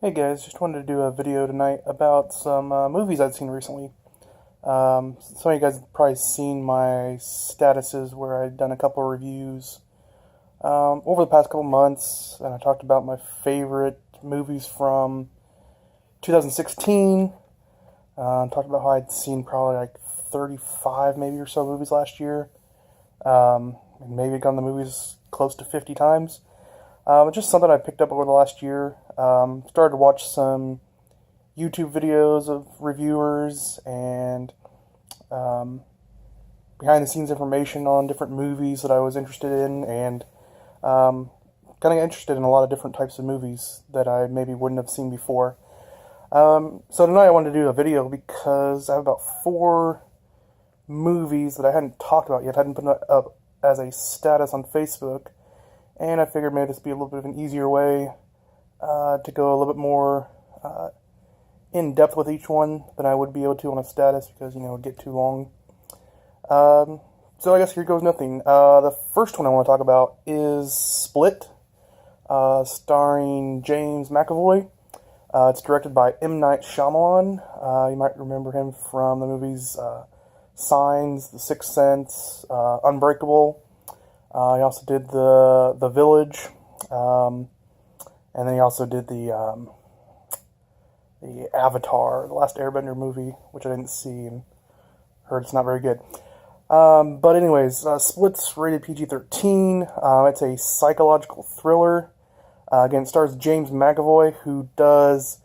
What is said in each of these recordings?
Hey guys, just wanted to do a video tonight about some movies I've seen recently. Some of you guys have probably seen my statuses where I've done a couple of reviews over the past couple months, and I talked about my favorite movies from 2016. Talked about how I'd seen probably like 35 maybe or so movies last year, and maybe gone to the movies close to 50 times. It's just something I picked up over the last year. Started to watch some YouTube videos of reviewers and behind the scenes information on different movies that I was interested in, and kind of interested in a lot of different types of movies that I maybe wouldn't have seen before. So tonight I wanted to do a video because I have about 4 movies that I hadn't talked about yet, hadn't put up as a status on Facebook. And I figured maybe this would be a little bit of an easier way to go a little bit more in depth with each one than I would be able to on a status because, it would get too long. So I guess here goes nothing. The first one I want to talk about is Split, starring James McAvoy. It's directed by M. Night Shyamalan. You might remember him from the movies Signs, The Sixth Sense, Unbreakable. He also did the Village, and then he also did the Avatar, the Last Airbender movie, which I didn't see and heard it's not very good. But anyways, Split's rated PG-13. It's a psychological thriller. Again, it stars James McAvoy, who does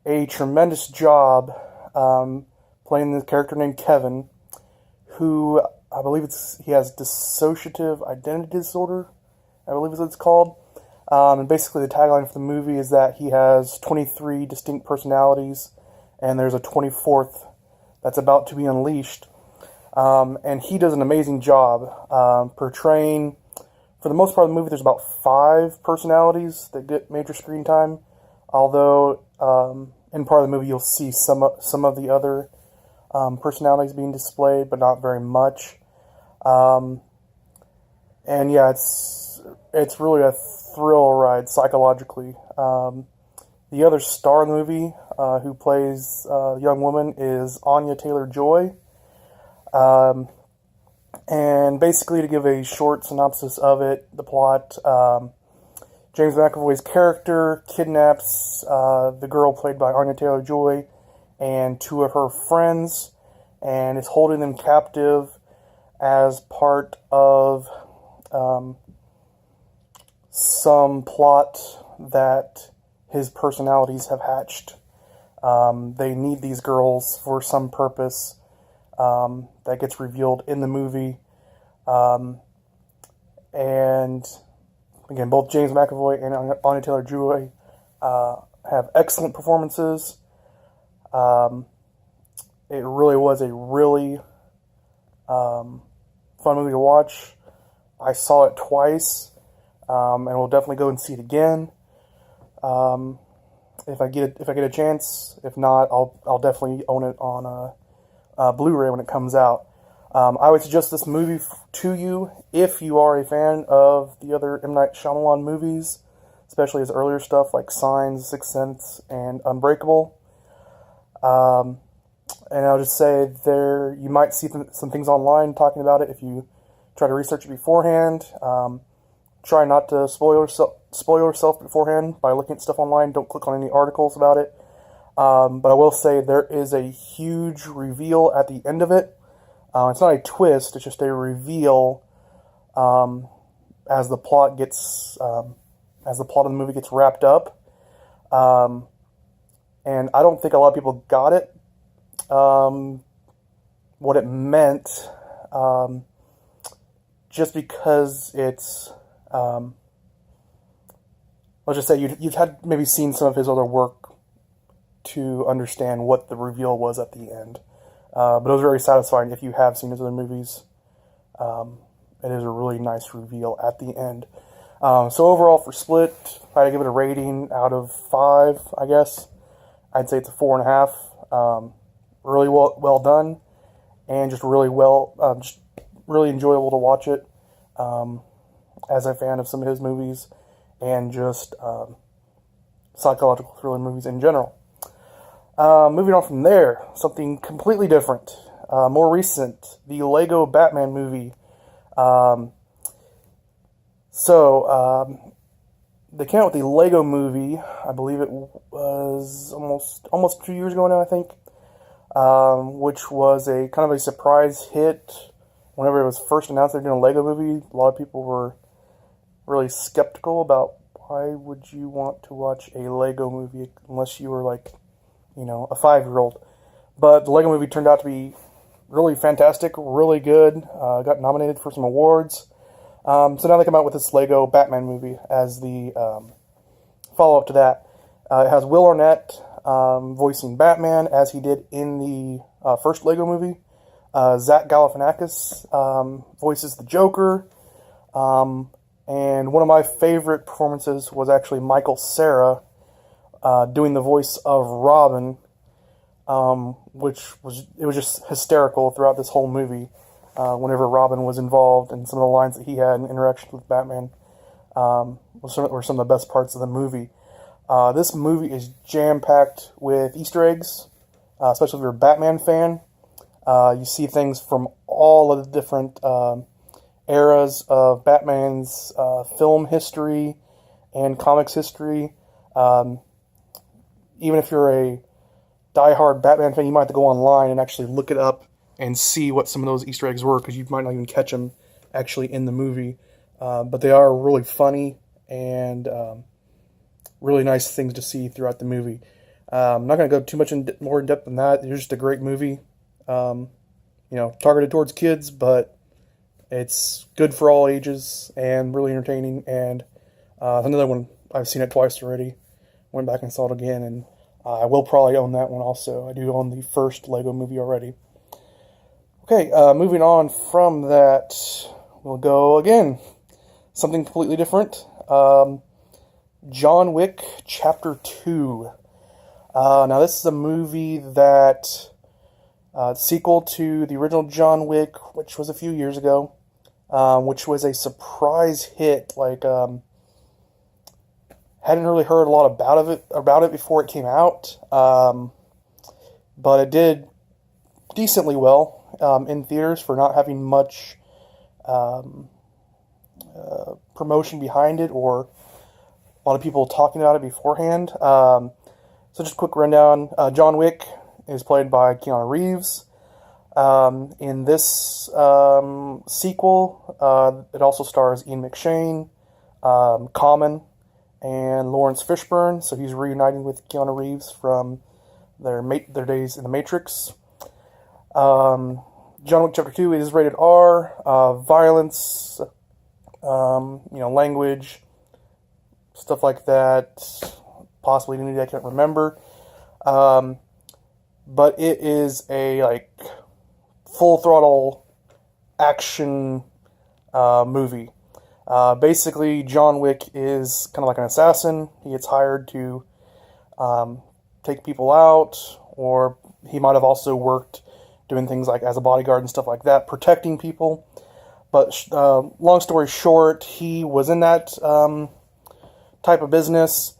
a tremendous job playing the character named Kevin, who I believe he has dissociative identity disorder, I believe is what it's called. And basically the tagline for the movie is that he has 23 distinct personalities, and there's a 24th that's about to be unleashed. And he does an amazing job portraying, for the most part of the movie, there's about 5 personalities that get major screen time, although in part of the movie you'll see some of the other personalities being displayed, but not very much. And yeah, it's really a thrill ride psychologically. The other star in the movie, who plays the young woman, is Anya Taylor-Joy. And basically, to give a short synopsis of it, the plot, James McAvoy's character kidnaps the girl played by Anya Taylor-Joy and 2 of her friends, and is holding them captive as part of some plot that his personalities have hatched. They need these girls for some purpose that gets revealed in the movie. And again, both James McAvoy and Anya Taylor-Joy have excellent performances. It really was a really fun movie to watch. I saw it twice, and we'll definitely go and see it again if I get a chance. If not, I'll definitely own it on Blu-ray when it comes out. I would suggest this movie to you if you are a fan of the other M. Night Shyamalan movies, especially his earlier stuff like Signs, Sixth Sense, and Unbreakable. And I'll just say you might see some things online talking about it if you try to research it beforehand. Try not to spoil yourself beforehand by looking at stuff online. Don't click on any articles about it. But I will say there is a huge reveal at the end of it. It's not a twist; it's just a reveal as the plot of the movie gets wrapped up. And I don't think a lot of people got it. What it meant, just because it's, let's just say you've had maybe seen some of his other work to understand what the reveal was at the end. But it was very satisfying if you have seen his other movies. It is a really nice reveal at the end. So overall for Split, if I had to give it a rating out of 5, I guess, I'd say it's a 4.5. Really well done, and just really just really enjoyable to watch it. As a fan of some of his movies, and just psychological thriller movies in general. Moving on from there, something completely different, more recent, the Lego Batman movie. They came out with the Lego movie. I believe it was almost 2 years ago now, I think, which was a kind of a surprise hit. Whenever it was first announced they're doing a Lego movie, a lot of people were really skeptical about why would you want to watch a Lego movie unless you were like, a 5-year-old. But the Lego movie turned out to be really fantastic, really good. Got nominated for some awards. So now they come out with this Lego Batman movie as the follow-up to that. It has Will Arnett voicing Batman as he did in the first Lego movie. Zach Galifianakis voices the Joker. And one of my favorite performances was actually Michael Cera doing the voice of Robin, which was just hysterical throughout this whole movie. Whenever Robin was involved, and some of the lines that he had in interactions with Batman were some of the best parts of the movie. This movie is jam-packed with Easter eggs, especially if you're a Batman fan. You see things from all of the different eras of Batman's film history and comics history. Even if you're a diehard Batman fan, you might have to go online and actually look it up and see what some of those Easter eggs were, because you might not even catch them actually in the movie. But they are really funny and really nice things to see throughout the movie. I'm not going to go too much more in depth than that. It's just a great movie. Targeted towards kids, but it's good for all ages and really entertaining. And another one, I've seen it twice already. Went back and saw it again, and I will probably own that one also. I do own the first Lego movie already. Okay, moving on from that, we'll go again. Something completely different. John Wick Chapter 2. Now, this is a movie that, sequel to the original John Wick, which was a few years ago, which was a surprise hit. Hadn't really heard a lot about it before it came out, but it did decently well in theaters for not having much promotion behind it or a lot of people talking about it beforehand. So just a quick rundown. John Wick is played by Keanu Reeves. In this sequel, it also stars Ian McShane, Common, and Lawrence Fishburne. So he's reuniting with Keanu Reeves from their days in The Matrix. John Wick Chapter 2 is rated R. Violence, language, stuff like that. Possibly nudity, I can't remember. But it is a full throttle action movie. Basically, John Wick is kind of like an assassin. He gets hired to take people out, or he might have also worked doing things like as a bodyguard and stuff like that, protecting people. But long story short, he was in that type of business.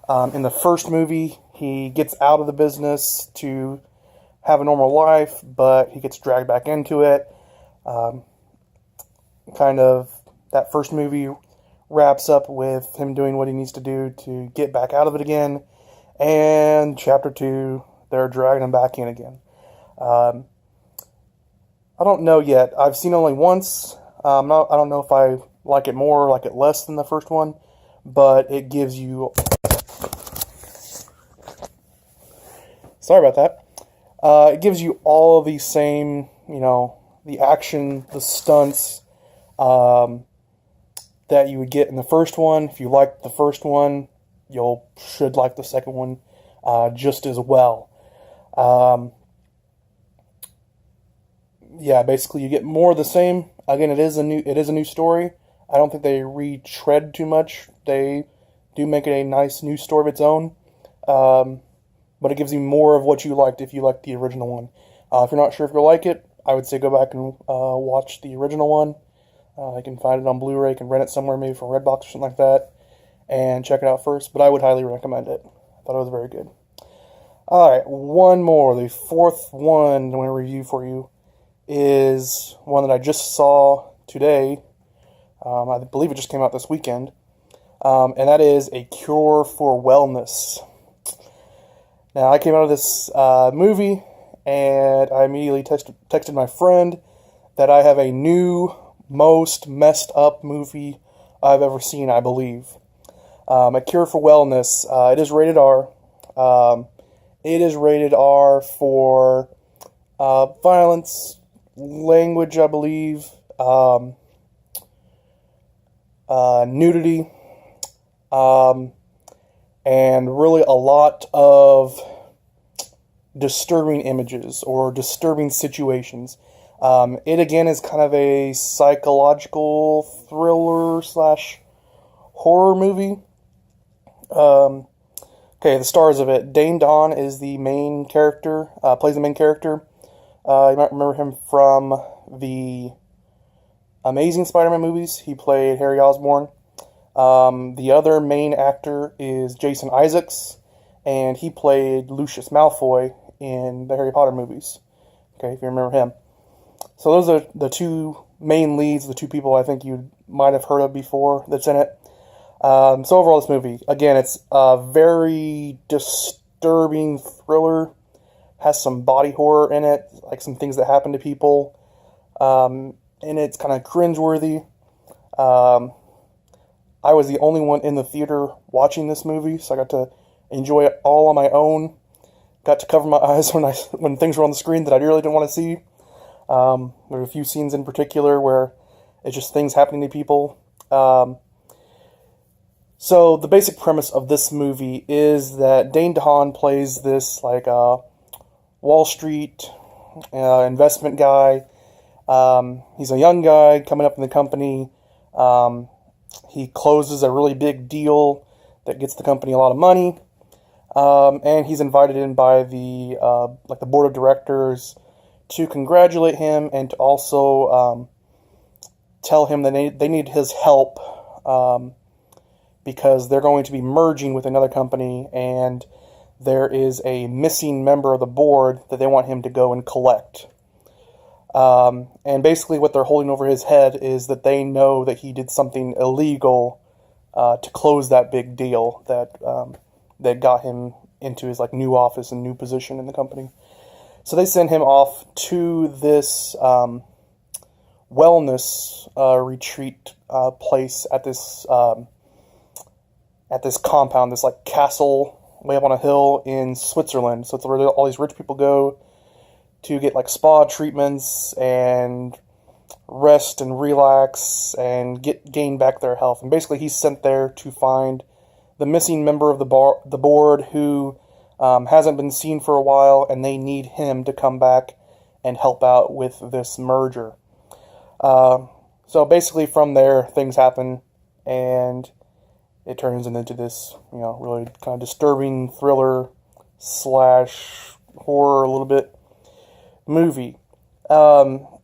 In the first movie, he gets out of the business to have a normal life, but he gets dragged back into it. That first movie wraps up with him doing what he needs to do to get back out of it again. And Chapter 2, they're dragging him back in again. I don't know yet. I've seen it only once. I don't know if I like it more or like it less than the first one, but it gives you... Sorry about that. It gives you all the same, the action, the stunts that you would get in the first one. If you liked the first one, should like the second one just as well. Basically you get more of the same. Again, it is a new story. I don't think they retread too much. They do make it a nice new story of its own. But it gives you more of what you liked if you liked the original one. If you're not sure if you'll like it, I would say go back and watch the original one. You can find it on Blu-ray, you can rent it somewhere, maybe from Redbox or something like that. and check it out first, but I would highly recommend it. I thought it was very good. Alright, one more. The fourth one I'm going to review for you is one that I just saw today. I believe it just came out this weekend. And that is A Cure for Wellness. Now, I came out of this movie, and I immediately texted my friend that I have a new, most messed up movie I've ever seen, I believe. A Cure for Wellness. It is rated R. It is rated R for violence, language, I believe, nudity, and really a lot of disturbing images or disturbing situations. It again is kind of a psychological thriller slash horror movie. Okay, the stars of it. Dane Don is the main character, plays the main character. You might remember him from the Amazing Spider-Man movies. He played Harry Osborn. The other main actor is Jason Isaacs, and he played Lucius Malfoy in the Harry Potter movies. Okay, if you remember him. So those are the two main leads, the two people I think you might have heard of before that's in it. So overall, this movie, again, it's a very disturbing thriller. Has some body horror in it, like some things that happen to people. And it's kind of cringeworthy. I was the only one in the theater watching this movie, so I got to enjoy it all on my own. Got to cover my eyes when things were on the screen that I really didn't want to see. There were a few scenes in particular where it's just things happening to people. So the basic premise of this movie is that Dane DeHaan plays this like Wall Street investment guy. He's a young guy coming up in the company. He closes a really big deal that gets the company a lot of money. And he's invited in by the board of directors to congratulate him and to also tell him that they need his help because they're going to be merging with another company, and there is a missing member of the board that they want him to go and collect. And basically what they're holding over his head is that they know that he did something illegal to close that big deal that got him into his new office and new position in the company. So they send him off to this wellness retreat place at this compound, this castle way up on a hill in Switzerland. So it's where all these rich people go to get spa treatments and rest and relax and gain back their health. And basically he's sent there to find the missing member of the board who hasn't been seen for a while, and they need him to come back and help out with this merger. So basically from there things happen, and it turns into this, really kind of disturbing thriller slash horror a little bit movie. So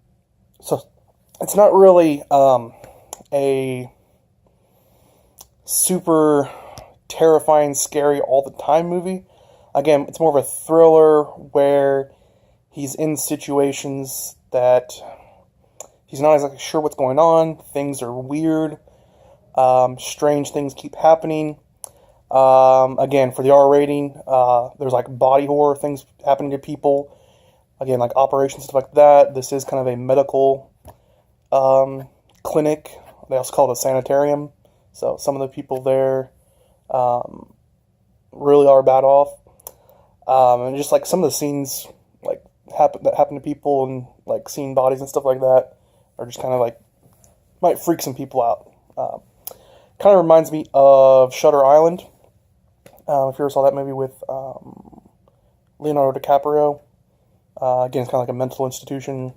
it's not really a super terrifying, scary all the time movie. Again, it's more of a thriller where he's in situations that he's not exactly sure what's going on. Things are weird. Strange things keep happening. Again, for the R rating, there's body horror things happening to people. Again, operations, stuff like that. This is kind of a medical clinic. They also call it a sanitarium. So some of the people there really are bad off. And just some of the scenes that happen to people and seeing bodies and stuff like that are just kind of might freak some people out. Kind of reminds me of Shutter Island. If you ever saw that movie with Leonardo DiCaprio. Again, it's kind of like a mental institution,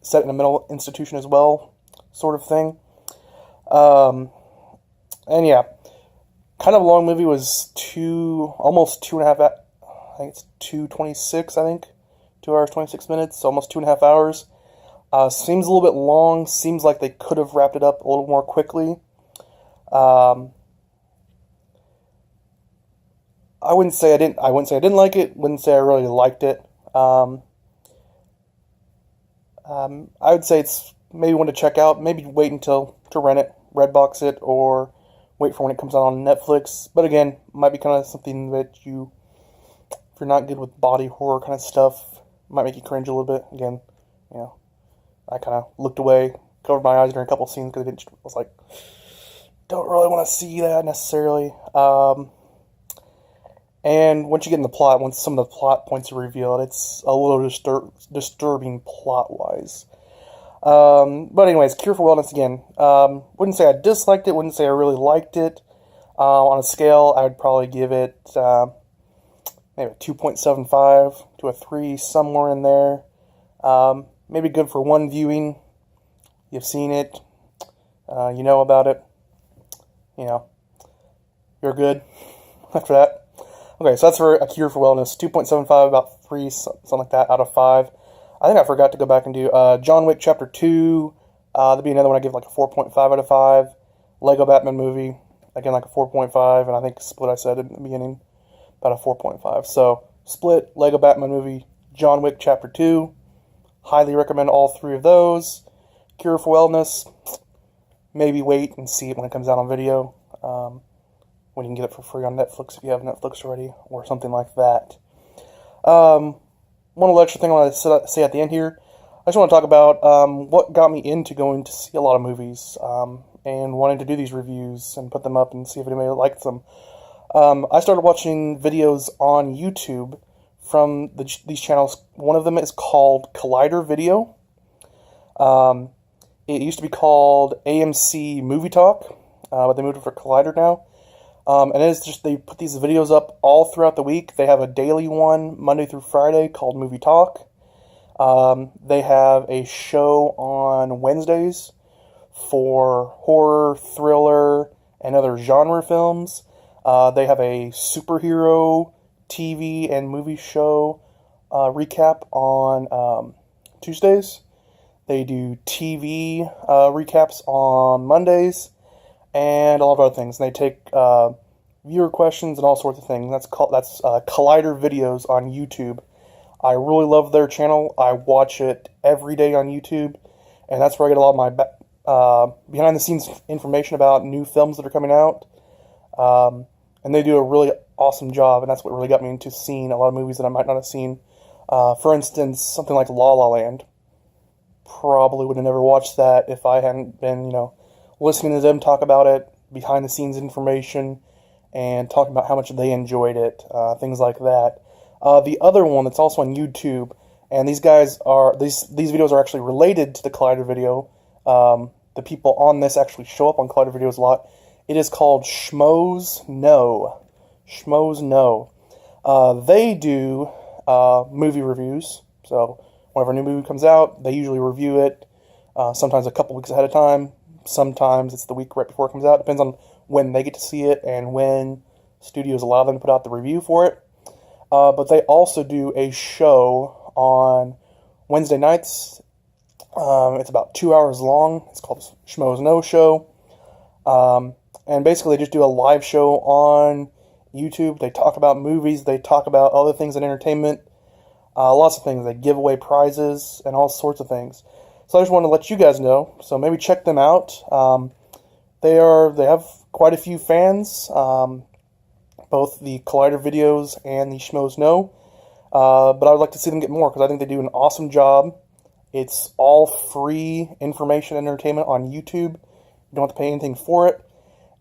set in a mental institution as well, sort of thing. And yeah, kind of a long movie. Was almost 2.5. I think it's 2:26. I think 2 hours 26 minutes, so almost 2.5 hours. Seems a little bit long. Seems like they could have wrapped it up a little more quickly. Um, I wouldn't say I didn't. I wouldn't say I didn't like it. Wouldn't say I really liked it. Um, I would say it's maybe one to check out. Maybe wait until to rent it, Redbox it, or wait for when it comes out on Netflix. But again, might be kind of something that you, if you're not good with body horror kind of stuff, might make you cringe a little bit. Again, you know, I kind of looked away, covered my eyes during a couple scenes because I was like, don't really want to see that necessarily. And once you get in the plot, once some of the plot points are revealed, it's a little disturbing plot-wise. But anyways, Cure for Wellness again. Wouldn't say I disliked it, wouldn't say I really liked it. On a scale, I would probably give it maybe a 2.75 to a 3, somewhere in there. Maybe good for one viewing. You've seen it. You know about it. You know, you're good after that. Okay, so that's for A Cure for Wellness. 2.75, about 3, something like that, out of 5. I think I forgot to go back and do John Wick Chapter 2. That'd be another one I give like a 4.5 out of 5. Lego Batman Movie, again like a 4.5. And I think Split I said in the beginning, about a 4.5. So, Split, Lego Batman Movie, John Wick Chapter 2. Highly recommend all 3 of those. Cure for Wellness, maybe wait and see it when it comes out on video. When you can get it for free on Netflix if you have Netflix already, or something like that. One little extra thing I want to say at the end here. I just want to talk about what got me into going to see a lot of movies and wanting to do these reviews and put them up and see if anybody liked them. I started watching videos on YouTube from these channels. One of them is called Collider Video. It used to be called AMC Movie Talk, but they moved it for Collider now. And it's just, they put these videos up all throughout the week. They have a daily one, Monday through Friday, called Movie Talk. They have a show on Wednesdays for horror, thriller, and other genre films. They have a superhero TV and movie show recap on Tuesdays. They do TV recaps on Mondays. And a lot of other things. And they take viewer questions and all sorts of things. That's Collider Videos on YouTube. I really love their channel. I watch it every day on YouTube, and that's where I get a lot of my behind-the-scenes information about new films that are coming out. And they do a really awesome job, and that's what really got me into seeing a lot of movies that I might not have seen. For instance, something like La La Land. Probably would have never watched that if I hadn't been, listening to them talk about it, behind-the-scenes information, and talking about how much they enjoyed it, things like that. The other one that's also on YouTube, and these videos are actually related to the Collider Video. The people on this actually show up on Collider Videos a lot. It is called Schmoes Know. Schmoes Know. They do movie reviews, so whenever a new movie comes out, they usually review it, sometimes a couple weeks ahead of time. Sometimes it's the week right before it comes out. Depends on when they get to see it and when studios allow them to put out the review for it. But they also do a show on Wednesday nights. It's about 2 hours long. It's called Schmoes Know Show. And basically they just do a live show on YouTube. They talk about movies. They talk about other things in entertainment. Lots of things. They give away prizes and all sorts of things. So I just wanted to let you guys know. So maybe check them out. They have quite a few fans, both the Collider Videos and the Schmoes Know. But I would like to see them get more because I think they do an awesome job. It's all free information and entertainment on YouTube. You don't have to pay anything for it.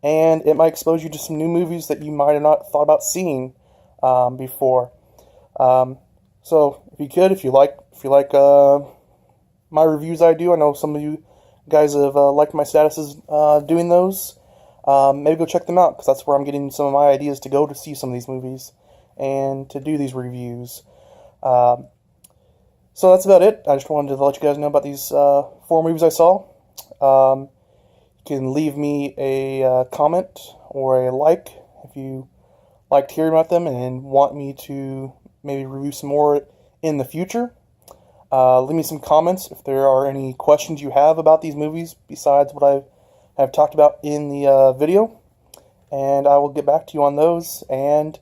And it might expose you to some new movies that you might have not thought about seeing before. So if you like my reviews I do. I know some of you guys have liked my statuses doing those. Maybe go check them out, because that's where I'm getting some of my ideas to go to see some of these movies and to do these reviews. So that's about it. I just wanted to let you guys know about these 4 movies I saw. You can leave me a comment or a like if you liked hearing about them and want me to maybe review some more in the future. Leave me some comments if there are any questions you have about these movies besides what I've have talked about in the video, and I will get back to you on those. And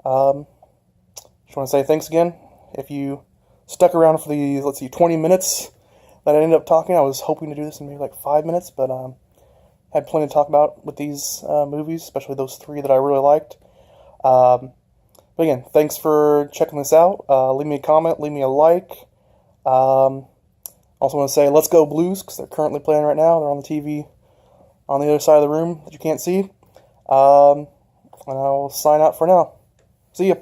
just want to say thanks again. If you stuck around for the, let's see, 20 minutes that I ended up talking, I was hoping to do this in maybe like 5 minutes, but had plenty to talk about with these movies, especially those 3 that I really liked. But again, thanks for checking this out. Leave me a comment, leave me a like. Also want to say, let's go Blues, because they're currently playing right now. They're on the TV on the other side of the room that you can't see. And I will sign out for now. See ya.